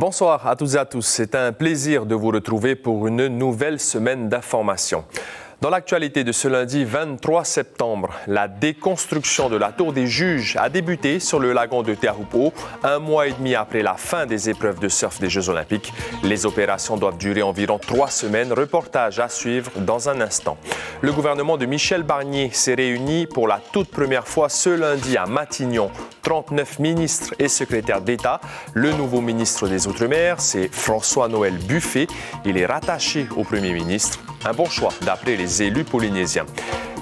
Bonsoir à toutes et à tous. C'est un plaisir de vous retrouver pour une nouvelle semaine d'information. Dans l'actualité de ce lundi 23 septembre, la déconstruction de la tour des juges a débuté sur le lagon de Teahupo'o, un mois et demi après la fin des épreuves de surf des Jeux olympiques. Les opérations doivent durer environ 3 semaines. Reportage à suivre dans un instant. Le gouvernement de Michel Barnier s'est réuni pour la toute première fois ce lundi à Matignon. 39 ministres et secrétaires d'État. Le nouveau ministre des Outre-mer, c'est François-Noël Buffet. Il est rattaché au Premier ministre. Un bon choix d'après les élus polynésiens.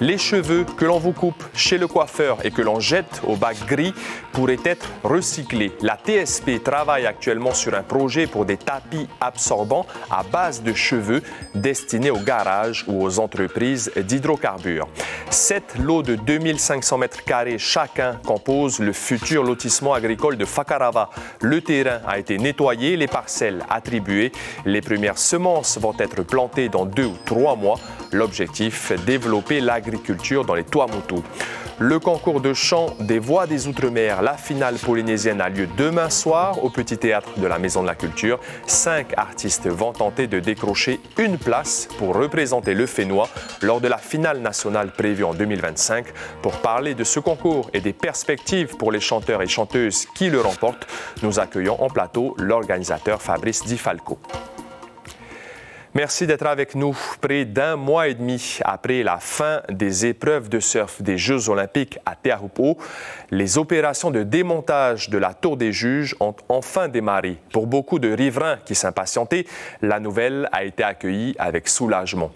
Les cheveux que l'on vous coupe chez le coiffeur et que l'on jette au bac gris pourraient être recyclés. La TSP travaille actuellement sur un projet pour des tapis absorbants à base de cheveux destinés aux garages ou aux entreprises d'hydrocarbures. 7 lots de 2500 mètres carrés chacun composent le futur lotissement agricole de Fakarava. Le terrain a été nettoyé, les parcelles attribuées. Les premières semences vont être plantées dans 2 ou 3 mois. L'objectif, développer l'agriculture dans les Tuamotu. Le concours de chant des voix des Outre-mer, la finale polynésienne a lieu demain soir au Petit Théâtre de la Maison de la Culture. 5 artistes vont tenter de décrocher une place pour représenter le Fénois lors de la finale nationale prévue en 2025. Pour parler de ce concours et des perspectives pour les chanteurs et chanteuses qui le remportent, nous accueillons en plateau l'organisateur Fabrice Di Falco. Merci d'être avec nous. Près d'un mois et demi après la fin des épreuves de surf des Jeux olympiques à Teahupo'o, les opérations de démontage de la tour des juges ont enfin démarré. Pour beaucoup de riverains qui s'impatientaient, la nouvelle a été accueillie avec soulagement.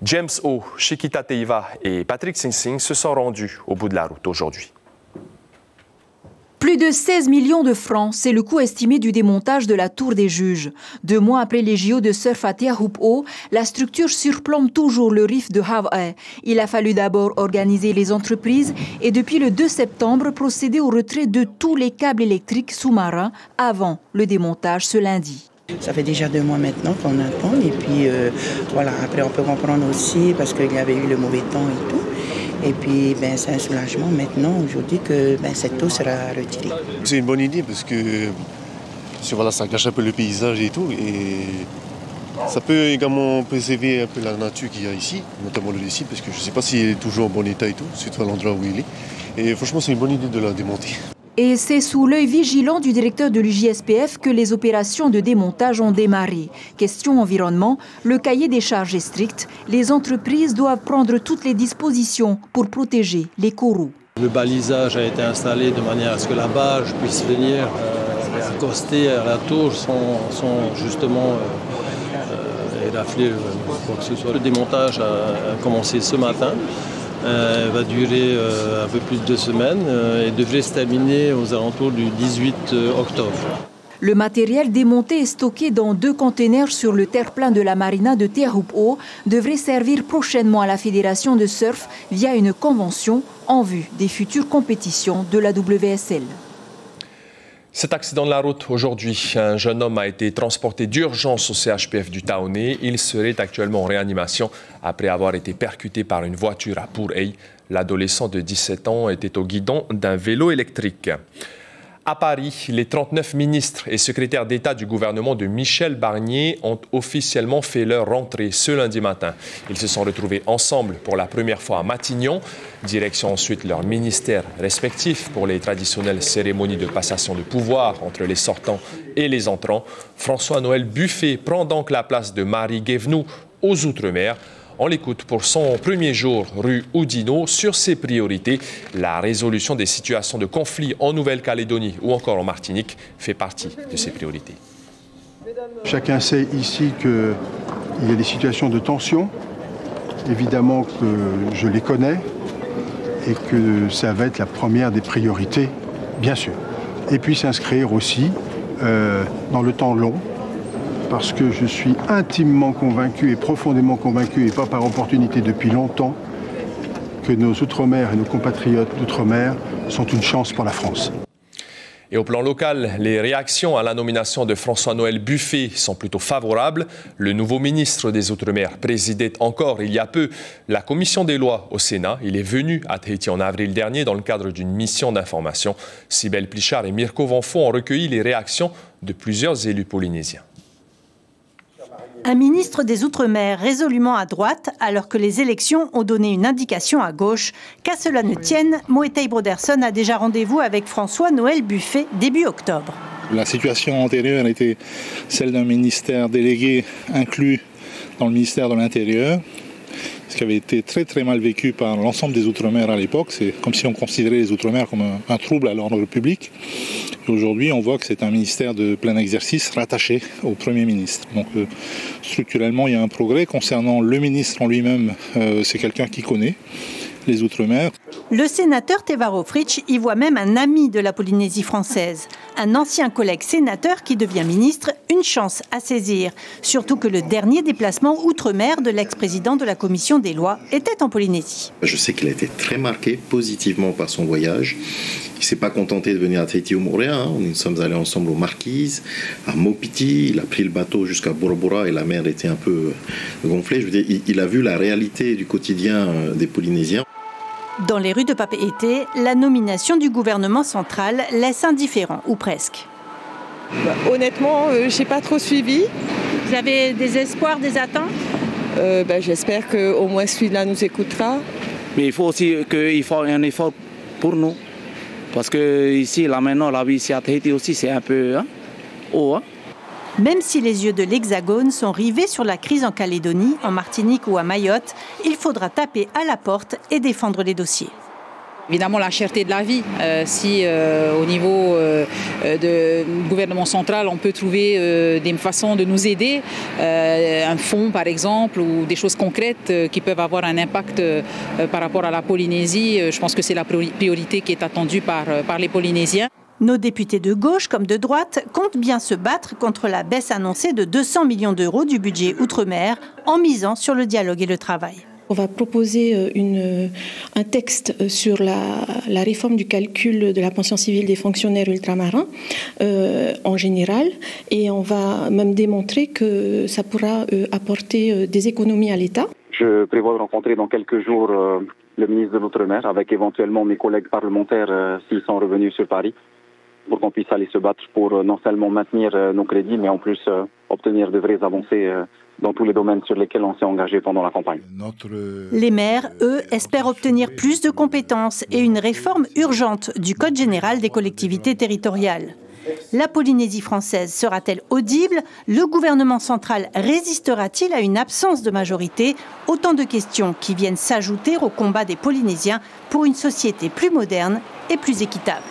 James O, Chiquita Teiva et Patrick Sing Sing se sont rendus au bout de la route aujourd'hui. Plus de 16 millions de francs, c'est le coût estimé du démontage de la tour des juges. 2 mois après les JO de surf à Teahupo'o, la structure surplombe toujours le reef de Hawaii. Il a fallu d'abord organiser les entreprises et depuis le 2 septembre, procéder au retrait de tous les câbles électriques sous-marins avant le démontage ce lundi. Ça fait déjà 2 mois maintenant qu'on attend et puis voilà, après on peut comprendre aussi parce qu'il y avait eu le mauvais temps et tout. Et puis, c'est un soulagement maintenant, aujourd'hui, que cette tour sera retirée. C'est une bonne idée parce que voilà, ça cache un peu le paysage et tout. Et ça peut également préserver un peu la nature qu'il y a ici, notamment le site, parce que je ne sais pas s'il est toujours en bon état et tout, surtout à l'endroit où il est. Et franchement, c'est une bonne idée de la démonter. Et c'est sous l'œil vigilant du directeur de l'UJSPF que les opérations de démontage ont démarré. Question environnement, le cahier des charges est strict. Les entreprises doivent prendre toutes les dispositions pour protéger les coraux. Le balisage a été installé de manière à ce que la barge puisse venir accoster à la tour sans justement érafler quoi que ce soit. Le démontage a commencé ce matin. Va durer un peu plus de 2 semaines et devrait se terminer aux alentours du 18 octobre. Le matériel démonté et stocké dans 2 containers sur le terre-plein de la marina de Teahupo'o devrait servir prochainement à la Fédération de surf via une convention en vue des futures compétitions de la WSL. Cet accident de la route aujourd'hui, un jeune homme a été transporté d'urgence au CHPF du Taoné. Il serait actuellement en réanimation après avoir été percuté par une voiture à Pur'ei. L'adolescent de 17 ans était au guidon d'un vélo électrique. À Paris, les 39 ministres et secrétaires d'État du gouvernement de Michel Barnier ont officiellement fait leur rentrée ce lundi matin. Ils se sont retrouvés ensemble pour la première fois à Matignon. Direction ensuite leurs ministères respectifs pour les traditionnelles cérémonies de passation de pouvoir entre les sortants et les entrants. François-Noël Buffet prend donc la place de Marie Guévenoux aux Outre-mer. On l'écoute pour son premier jour rue Oudinot sur ses priorités. La résolution des situations de conflit en Nouvelle-Calédonie ou encore en Martinique fait partie de ses priorités. Chacun sait ici qu'il y a des situations de tension. Évidemment que je les connais et que ça va être la première des priorités, bien sûr. Et puis s'inscrire aussi dans le temps long, parce que je suis intimement convaincu et profondément convaincu, et pas par opportunité depuis longtemps, que nos Outre-mer et nos compatriotes d'Outre-mer sont une chance pour la France. Et au plan local, les réactions à la nomination de François-Noël Buffet sont plutôt favorables. Le nouveau ministre des Outre-mer présidait encore il y a peu la commission des lois au Sénat. Il est venu à Tahiti en avril dernier dans le cadre d'une mission d'information. Cybèle Plichard et Mirko Vonfo ont recueilli les réactions de plusieurs élus polynésiens. Un ministre des Outre-mer résolument à droite, alors que les élections ont donné une indication à gauche. Qu'à cela ne tienne, Moetai Broderson a déjà rendez-vous avec François-Noël Buffet début octobre. La situation antérieure était celle d'un ministère délégué inclus dans le ministère de l'Intérieur, ce qui avait été très très mal vécu par l'ensemble des Outre-mer à l'époque. C'est comme si on considérait les Outre-mer comme un trouble à l'ordre public. Et aujourd'hui, on voit que c'est un ministère de plein exercice rattaché au Premier ministre. Donc structurellement, il y a un progrès. Concernant le ministre en lui-même, c'est quelqu'un qui connaît les Outre-mer. Le sénateur Tevaro Fritsch y voit même un ami de la Polynésie française. Un ancien collègue sénateur qui devient ministre, une chance à saisir. Surtout que le dernier déplacement outre-mer de l'ex-président de la commission des lois était en Polynésie. Je sais qu'il a été très marqué positivement par son voyage. Il ne s'est pas contenté de venir à Tahiti ou Moorea. Nous sommes allés ensemble aux Marquises, à Mopiti. Il a pris le bateau jusqu'à Bora Bora et la mer était un peu gonflée. Je veux dire, il a vu la réalité du quotidien des Polynésiens. Dans les rues de Papeete, la nomination du gouvernement central laisse indifférent, ou presque. Honnêtement, je n'ai pas trop suivi. Vous avez des espoirs, des attentes ? J'espère qu'au moins celui-là nous écoutera. Mais il faut aussi qu'il faut un effort pour nous. Parce que ici, là maintenant, la vie ici à Tahiti aussi, c'est un peu haut. Même si les yeux de l'Hexagone sont rivés sur la crise en Calédonie, en Martinique ou à Mayotte, il faudra taper à la porte et défendre les dossiers. Évidemment, la cherté de la vie. Si au niveau du gouvernement central, on peut trouver des façons de nous aider, un fonds par exemple, ou des choses concrètes qui peuvent avoir un impact par rapport à la Polynésie, je pense que c'est la priorité qui est attendue par les Polynésiens. Nos députés de gauche comme de droite comptent bien se battre contre la baisse annoncée de 200 millions d'euros du budget Outre-mer en misant sur le dialogue et le travail. On va proposer un texte sur la réforme du calcul de la pension civile des fonctionnaires ultramarins en général et on va même démontrer que ça pourra apporter des économies à l'État. Je prévois de rencontrer dans quelques jours le ministre de l'Outre-mer avec éventuellement mes collègues parlementaires s'ils sont revenus sur Paris, pour qu'on puisse aller se battre pour non seulement maintenir nos crédits, mais en plus obtenir de vraies avancées dans tous les domaines sur lesquels on s'est engagé pendant la campagne. Les maires, eux, espèrent obtenir plus de compétences et une réforme urgente du Code général des collectivités territoriales. La Polynésie française sera-t-elle audible? Le gouvernement central résistera-t-il à une absence de majorité? Autant de questions qui viennent s'ajouter au combat des Polynésiens pour une société plus moderne et plus équitable.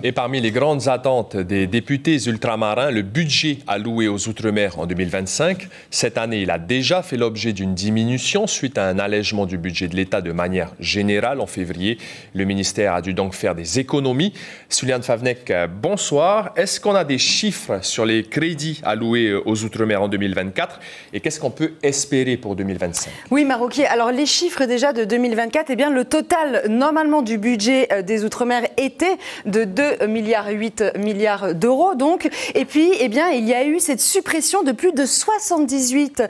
Et parmi les grandes attentes des députés ultramarins, le budget alloué aux Outre-mer en 2025. Cette année, il a déjà fait l'objet d'une diminution suite à un allègement du budget de l'État de manière générale en février. Le ministère a dû donc faire des économies. Suliane Favnek, bonsoir. Est-ce qu'on a des chiffres sur les crédits alloués aux Outre-mer en 2024 et qu'est-ce qu'on peut espérer pour 2025? Oui, Maroquier. Alors, les chiffres déjà de 2024, eh bien, le total normalement du budget des Outre-mer était de 2,8 milliards d'euros. Donc. Et puis, eh bien, il y a eu cette suppression de plus de 78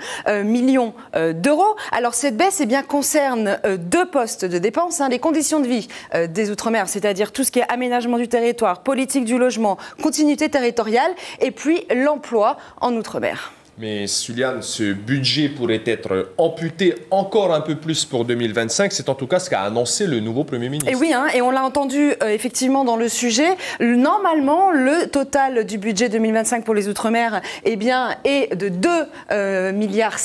millions d'euros. Alors, cette baisse eh bien, concerne deux postes de dépenses, les conditions de vie des Outre-mer, c'est-à-dire tout ce qui est aménagement du territoire, politique du logement, continuité territoriale, et puis l'emploi en Outre-mer. Mais Suliane, ce budget pourrait être amputé encore un peu plus pour 2025. C'est en tout cas ce qu'a annoncé le nouveau Premier ministre. Et oui, et on l'a entendu effectivement dans le sujet. Normalement, le total du budget 2025 pour les Outre-mer eh bien, est de 2,7 milliards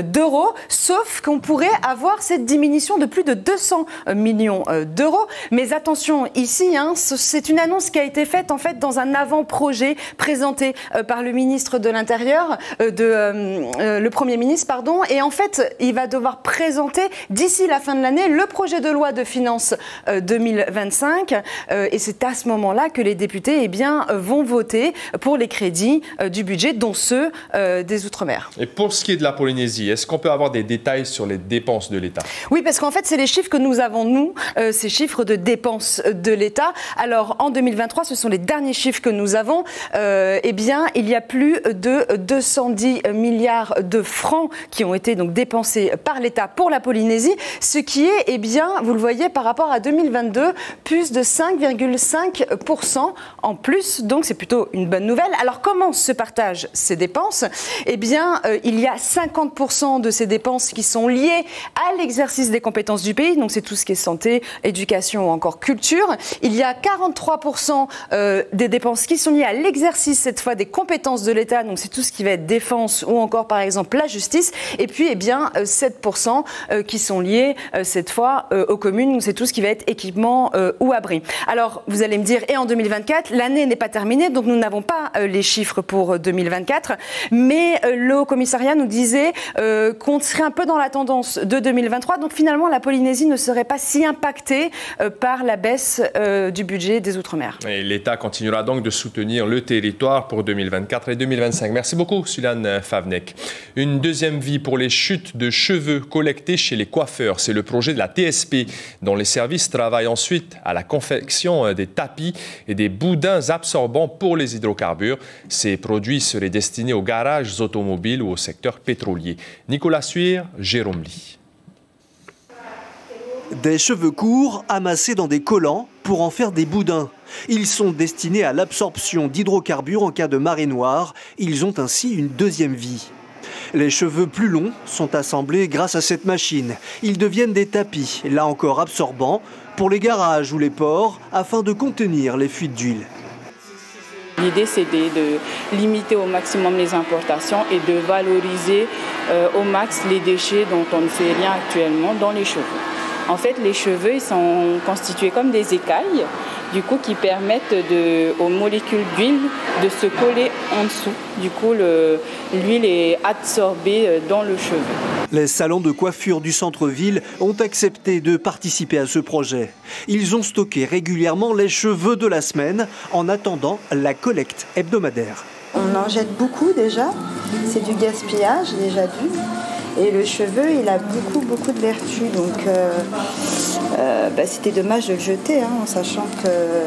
d'euros, sauf qu'on pourrait avoir cette diminution de plus de 200 millions d'euros. Mais attention, ici, c'est une annonce qui a été faite en fait dans un avant-projet présenté par le ministre de l'Intérieur de le Premier ministre, pardon. Et en fait, il va devoir présenter d'ici la fin de l'année le projet de loi de finances 2025. Et c'est à ce moment-là que les députés vont voter pour les crédits du budget, dont ceux des Outre-mer. Et pour ce qui est de la Polynésie, est-ce qu'on peut avoir des détails sur les dépenses de l'État? Oui, parce qu'en fait, c'est les chiffres que nous avons, nous, ces chiffres de dépenses de l'État. Alors, en 2023, ce sont les derniers chiffres que nous avons. Il y a plus de 210 milliards de francs qui ont été donc dépensés par l'État pour la Polynésie, ce qui est, vous le voyez, par rapport à 2022, plus de 5,5% en plus. Donc, c'est plutôt une bonne nouvelle. Alors, comment se partagent ces dépenses? Il y a 50% de ces dépenses qui sont liées à l'exercice des compétences du pays. Donc, c'est tout ce qui est santé, éducation ou encore culture. Il y a 43% des dépenses qui sont liées à l'exercice, cette fois, des compétences de l'État. Donc, c'est tout ce qui va être défense ou encore, par exemple, la justice. Et puis, 7% qui sont liés, cette fois, aux communes. Donc, c'est tout ce qui va être équipement ou abri. Alors, vous allez me dire, et en 2024, l'année n'est pas terminée, donc nous n'avons pas les chiffres pour 2024. Mais le Haut-Commissariat nous disait qu'on serait un peu dans la tendance de 2023. Donc, finalement, la Polynésie ne serait pas si impactée par la baisse du budget des Outre-mer. Et l'État continuera donc de soutenir le territoire pour 2024 et 2025. Merci beaucoup, Sulane Favnek. Une deuxième vie pour les chutes de cheveux collectées chez les coiffeurs. C'est le projet de la TSP, dont les services travaillent ensuite à la confection des tapis et des boudins absorbants pour les hydrocarbures. Ces produits seraient destinés aux garages automobiles ou au secteur pétrolier. Nicolas Suire, Jérôme Lee. Des cheveux courts amassés dans des collants pour en faire des boudins. Ils sont destinés à l'absorption d'hydrocarbures en cas de marée noire. Ils ont ainsi une deuxième vie. Les cheveux plus longs sont assemblés grâce à cette machine. Ils deviennent des tapis, là encore absorbants, pour les garages ou les ports, afin de contenir les fuites d'huile. L'idée, c'est de limiter au maximum les importations et de valoriser au max les déchets dont on ne fait rien actuellement dans les cheveux. En fait, les cheveux ils sont constitués comme des écailles, du coup, qui permettent aux molécules d'huile de se coller en dessous. Du coup, l'huile est absorbée dans le cheveu. Les salons de coiffure du centre-ville ont accepté de participer à ce projet. Ils ont stocké régulièrement les cheveux de la semaine en attendant la collecte hebdomadaire. On en jette beaucoup déjà, c'est du gaspillage déjà d'une. Et le cheveu, il a beaucoup de vertus. Donc, c'était dommage de le jeter, en sachant que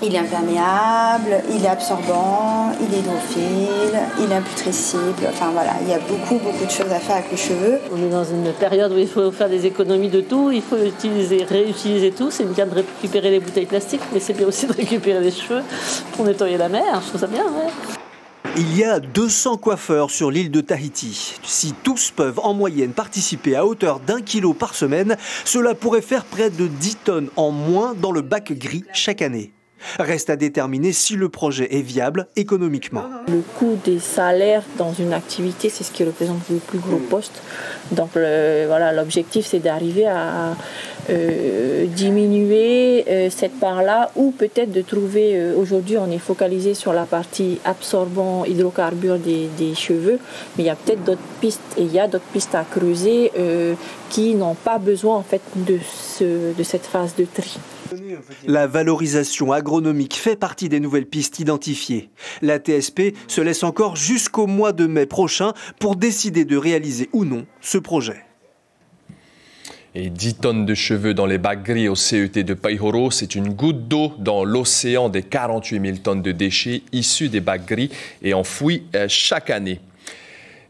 il est imperméable, il est absorbant, il est hydrophile, il est imputrescible. Enfin voilà, il y a beaucoup de choses à faire avec le cheveu. On est dans une période où il faut faire des économies de tout, il faut réutiliser tout. C'est bien de récupérer les bouteilles plastiques, mais c'est bien aussi de récupérer les cheveux pour nettoyer la mer. Je trouve ça bien, ouais. Il y a 200 coiffeurs sur l'île de Tahiti. Si tous peuvent en moyenne participer à hauteur d'1 kilo par semaine, cela pourrait faire près de 10 tonnes en moins dans le bac gris chaque année. Reste à déterminer si le projet est viable économiquement. Le coût des salaires dans une activité, c'est ce qui représente le plus gros poste. Donc l'objectif, c'est d'arriver à diminuer cette part-là, ou peut-être de trouver, aujourd'hui on est focalisé sur la partie absorbant hydrocarbures des cheveux, mais il y a peut-être d'autres pistes, et il y a d'autres pistes à creuser qui n'ont pas besoin en fait de cette phase de tri. La valorisation agronomique fait partie des nouvelles pistes identifiées. La TSP se laisse encore jusqu'au mois de mai prochain pour décider de réaliser ou non ce projet. Et 10 tonnes de cheveux dans les bacs gris au CET de Paihoro, c'est une goutte d'eau dans l'océan des 48 000 tonnes de déchets issus des bacs gris et enfouis chaque année.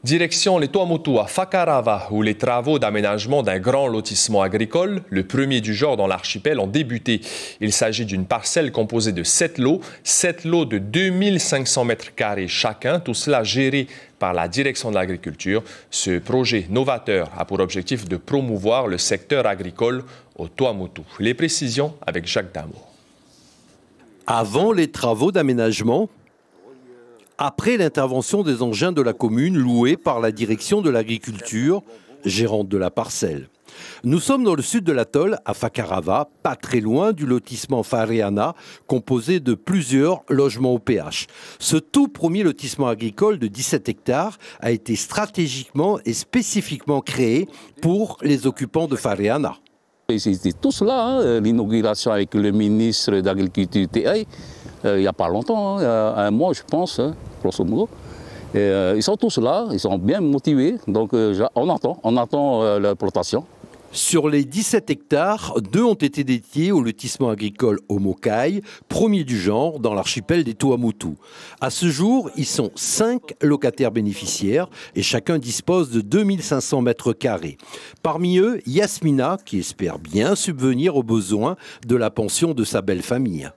Direction les Tuamotu à Whakarava, où les travaux d'aménagement d'un grand lotissement agricole, le premier du genre dans l'archipel, ont débuté. Il s'agit d'une parcelle composée de 7 lots de 2500 mètres carrés chacun, tout cela géré par la direction de l'agriculture. Ce projet novateur a pour objectif de promouvoir le secteur agricole au Tuamotu. Les précisions avec Jacques Damour. Avant les travaux d'aménagement, après l'intervention des engins de la commune loués par la direction de l'agriculture, gérante de la parcelle. Nous sommes dans le sud de l'atoll, à Fakarava, pas très loin du lotissement Fareana, composé de plusieurs logements au PH. Ce tout premier lotissement agricole de 17 hectares a été stratégiquement et spécifiquement créé pour les occupants de Fareana. Ils étaient tous là, hein, l'inauguration avec le ministre de l'Agriculture il n'y a pas longtemps, hein, il y a un mois je pense, hein, grosso modo. Ils sont tous là, ils sont bien motivés, donc on attend leur plantation. Sur les 17 hectares, 2 ont été dédiés au lotissement agricole Omokai, premier du genre dans l'archipel des Tuamotu. À ce jour, ils sont 5 locataires bénéficiaires et chacun dispose de 2500 mètres carrés. Parmi eux, Yasmina, qui espère bien subvenir aux besoins de la pension de sa belle famille.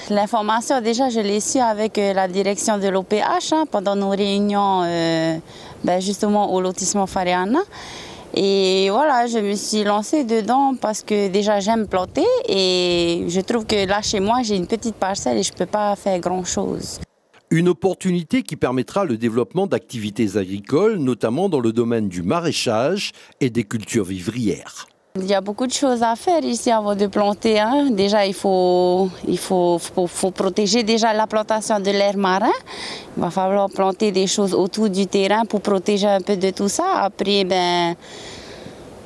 L'information, déjà, je l'ai su avec la direction de l'OPH pendant nos réunions justement au lotissement Fareana. Et voilà, je me suis lancée dedans parce que déjà j'aime planter et je trouve que là chez moi j'ai une petite parcelle et je ne peux pas faire grand-chose. Une opportunité qui permettra le développement d'activités agricoles, notamment dans le domaine du maraîchage et des cultures vivrières. Il y a beaucoup de choses à faire ici avant de planter. Hein. Déjà, il faut protéger déjà la plantation de l'air marin. Il va falloir planter des choses autour du terrain pour protéger un peu de tout ça. Après,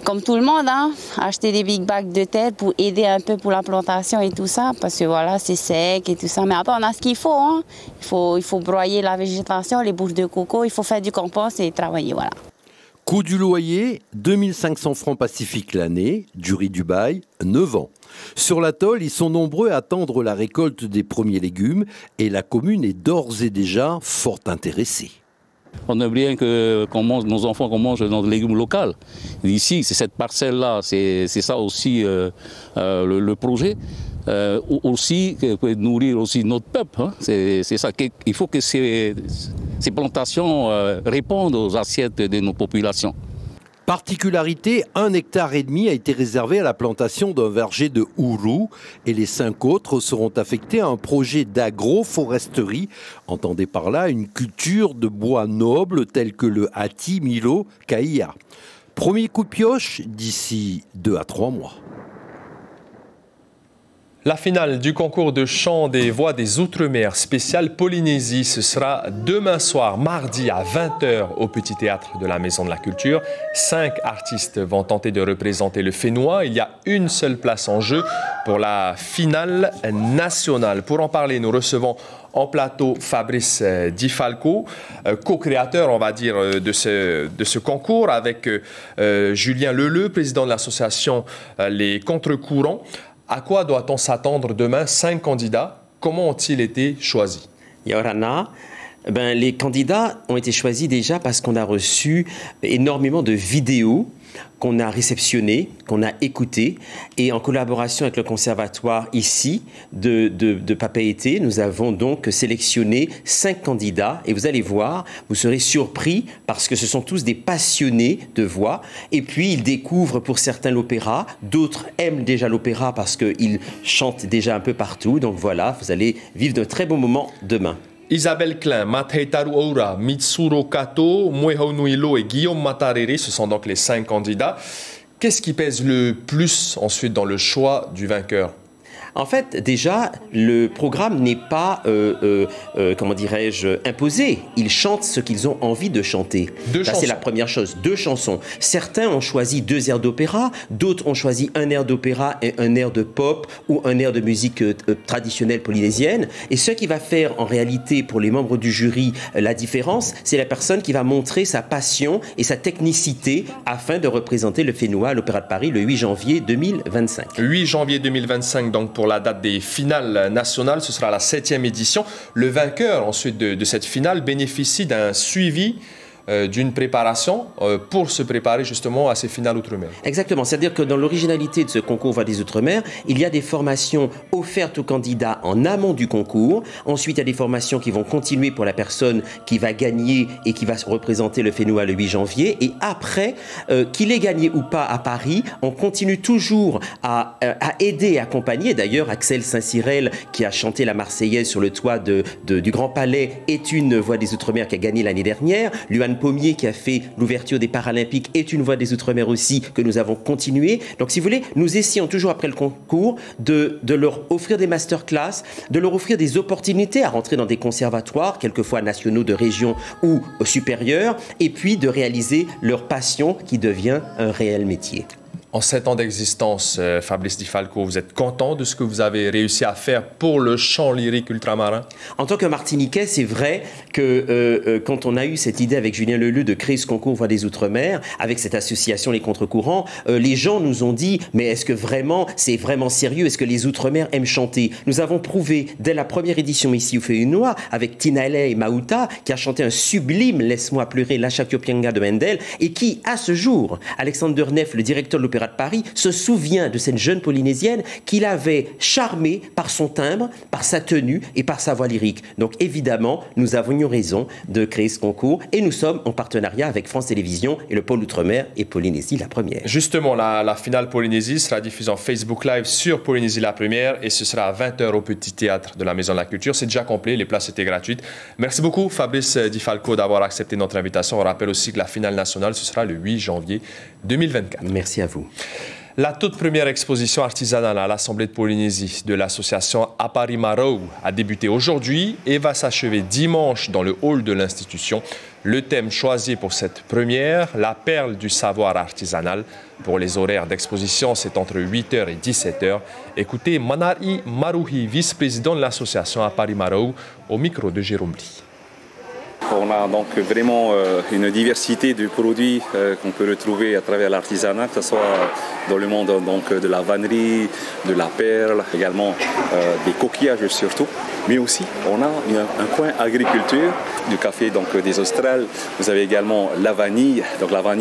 comme tout le monde, hein, acheter des big bags de terre pour aider un peu pour la plantation et tout ça. Parce que voilà, c'est sec et tout ça. Mais après, on a ce qu'il faut. Hein. Il faut broyer la végétation, les bourses de coco. Il faut faire du compost et travailler, voilà. Coût du loyer, 2500 francs pacifiques l'année, durée du bail, 9 ans. Sur l'atoll, ils sont nombreux à attendre la récolte des premiers légumes et la commune est d'ores et déjà fort intéressée. On aime bien que nos enfants mangent dans des légumes locaux. Ici, c'est cette parcelle-là, c'est ça aussi le projet. Aussi nourrir aussi notre peuple. Hein. C'est ça. Il faut que ces plantations répondent aux assiettes de nos populations. Particularité, 1,5 hectare a été réservé à la plantation d'un verger de Ourou et les 5 autres seront affectés à un projet d'agroforesterie. Entendez par là une culture de bois nobles tels que le Hati Milo Kaia. Premier coup de pioche d'ici 2 à 3 mois. La finale du concours de chant des voix des Outre-mer spécial Polynésie, ce sera demain soir, mardi à 20h au Petit Théâtre de la Maison de la Culture. 5 artistes vont tenter de représenter le Fénois. Il y a une seule place en jeu pour la finale nationale. Pour en parler, nous recevons en plateau Fabrice Di Falco, co-créateur, on va dire, de ce concours avec Julien Leleu, président de l'association Les Contre-Courants. À quoi doit-on s'attendre demain? 5 candidats, comment ont-ils été choisis? Yorana, les candidats ont été choisis déjà parce qu'on a reçu énormément de vidéos qu'on a réceptionnées, qu'on a écoutées. Et en collaboration avec le conservatoire ici de Papeete, nous avons donc sélectionné 5 candidats. Et vous allez voir, vous serez surpris parce que ce sont tous des passionnés de voix. Et puis, ils découvrent pour certains l'opéra. D'autres aiment déjà l'opéra parce qu'ils chantent déjà un peu partout. Donc voilà, vous allez vivre de très bons moments demain. Isabelle Klein, Matheitaru Oura, Mitsuro Kato, Muehaunuilo et Guillaume Matarere, ce sont donc les 5 candidats. Qu'est-ce qui pèse le plus ensuite dans le choix du vainqueur? En fait, déjà, le programme n'est pas, comment dirais-je, imposé. Ils chantent ce qu'ils ont envie de chanter. Ça, c'est la première chose. 2 chansons. Certains ont choisi 2 airs d'opéra, d'autres ont choisi un air d'opéra et un air de pop ou un air de musique traditionnelle polynésienne. Et ce qui va faire, en réalité, pour les membres du jury, la différence, c'est la personne qui va montrer sa passion et sa technicité afin de représenter le Fénois à l'Opéra de Paris le 8 janvier 2025. 8 janvier 2025, donc pour la date des finales nationales, ce sera la 7e édition. Le vainqueur ensuite de cette finale bénéficie d'un suivi d'une préparation pour se préparer justement à ces finales Outre-mer. Exactement, c'est-à-dire que dans l'originalité de ce concours Voix des Outre-mer, il y a des formations offertes aux candidats en amont du concours. Ensuite, il y a des formations qui vont continuer pour la personne qui va gagner et qui va représenter le Fénois le 8 janvier. Et après, qu'il ait gagné ou pas à Paris, on continue toujours à aider et accompagner. D'ailleurs, Axel Saint-Cyrel, qui a chanté la Marseillaise sur le toit du Grand Palais, est une Voix des Outre-mer qui a gagné l'année dernière. Luan Madame Pommier qui a fait l'ouverture des Paralympiques est une voix des Outre-mer aussi que nous avons continué. Donc si vous voulez, nous essayons toujours après le concours de leur offrir des masterclass, de leur offrir des opportunités à rentrer dans des conservatoires, quelquefois nationaux de région ou supérieurs, et puis de réaliser leur passion qui devient un réel métier. En 7 ans d'existence, Fabrice Di Falco, vous êtes content de ce que vous avez réussi à faire pour le chant lyrique ultramarin? En tant que Martiniquais, c'est vrai que quand on a eu cette idée avec Julien Leleu de créer ce concours Voix des Outre-mer, avec cette association Les Contre-Courants, les gens nous ont dit « Mais est-ce que vraiment, c'est vraiment sérieux? Est-ce que les Outre-mer aiment chanter ?» Nous avons prouvé dès la première édition ici au Féunois, avec Tinalé et Maouta, qui a chanté un sublime « Laisse-moi pleurer » La Chakiopianga de Mendel, et qui, à ce jour, Alexandre Derneff, le directeur de l'Opéra de Paris, se souvient de cette jeune Polynésienne qu'il avait charmée par son timbre, par sa tenue et par sa voix lyrique. Donc évidemment, nous avons eu raison de créer ce concours et nous sommes en partenariat avec France Télévisions et le pôle Outre-mer et Polynésie la première. Justement, la finale Polynésie sera diffusée en Facebook Live sur Polynésie la première et ce sera à 20h au Petit Théâtre de la Maison de la Culture. C'est déjà complet, les places étaient gratuites. Merci beaucoup Fabrice Di Falco d'avoir accepté notre invitation. On rappelle aussi que la finale nationale, ce sera le 8 janvier 2024. Merci à vous. La toute première exposition artisanale à l'Assemblée de Polynésie de l'association Aparimarau a débuté aujourd'hui et va s'achever dimanche dans le hall de l'institution. Le thème choisi pour cette première, la perle du savoir artisanal. Pour les horaires d'exposition, c'est entre 8h et 17h. Écoutez Manari Maruhi, vice-président de l'association Aparimarau, au micro de Jérôme Lee. On a donc vraiment une diversité de produits qu'on peut retrouver à travers l'artisanat, que ce soit dans le monde donc, de la vannerie, de la perle, également des coquillages surtout. Mais aussi, on a un coin agriculture, du café donc, des Australes. Vous avez également la vanille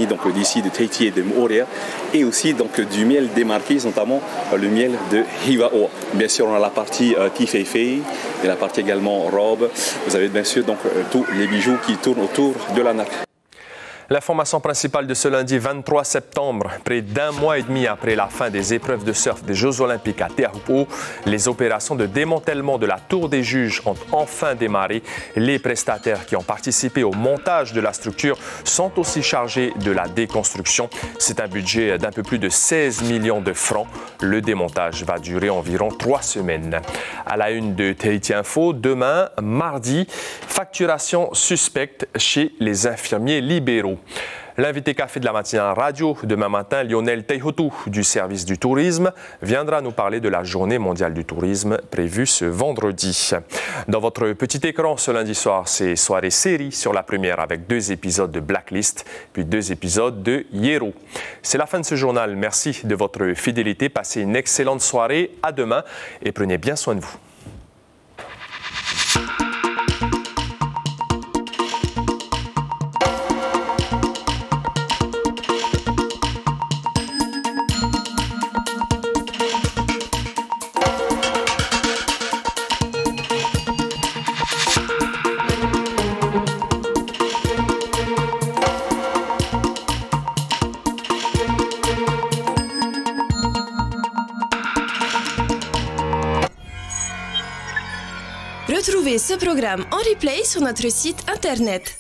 donc, d'ici de Tahiti et de Moorea. Et aussi donc, du miel des marquises, notamment le miel de Hivaoa. Bien sûr, on a la partie Tifeifei et la partie également robe. Vous avez bien sûr donc, tous les bijoux qui tournent autour de la nappe. L'information principale de ce lundi 23 septembre, près d'un mois et demi après la fin des épreuves de surf des Jeux Olympiques à Teahupo'o, les opérations de démantèlement de la tour des juges ont enfin démarré. Les prestataires qui ont participé au montage de la structure sont aussi chargés de la déconstruction. C'est un budget d'un peu plus de 16 millions de francs. Le démontage va durer environ 3 semaines. À la une de Tahiti Info, demain, mardi, facturation suspecte chez les infirmiers libéraux. L'invité café de la matinale radio demain matin, Lionel Teihotu du service du tourisme, viendra nous parler de la journée mondiale du tourisme prévue ce vendredi. Dans votre petit écran ce lundi soir, c'est soirée série sur la première avec 2 épisodes de Blacklist, puis 2 épisodes de Hiero. C'est la fin de ce journal. Merci de votre fidélité. Passez une excellente soirée. À demain et prenez bien soin de vous. Retrouvez ce programme en replay sur notre site internet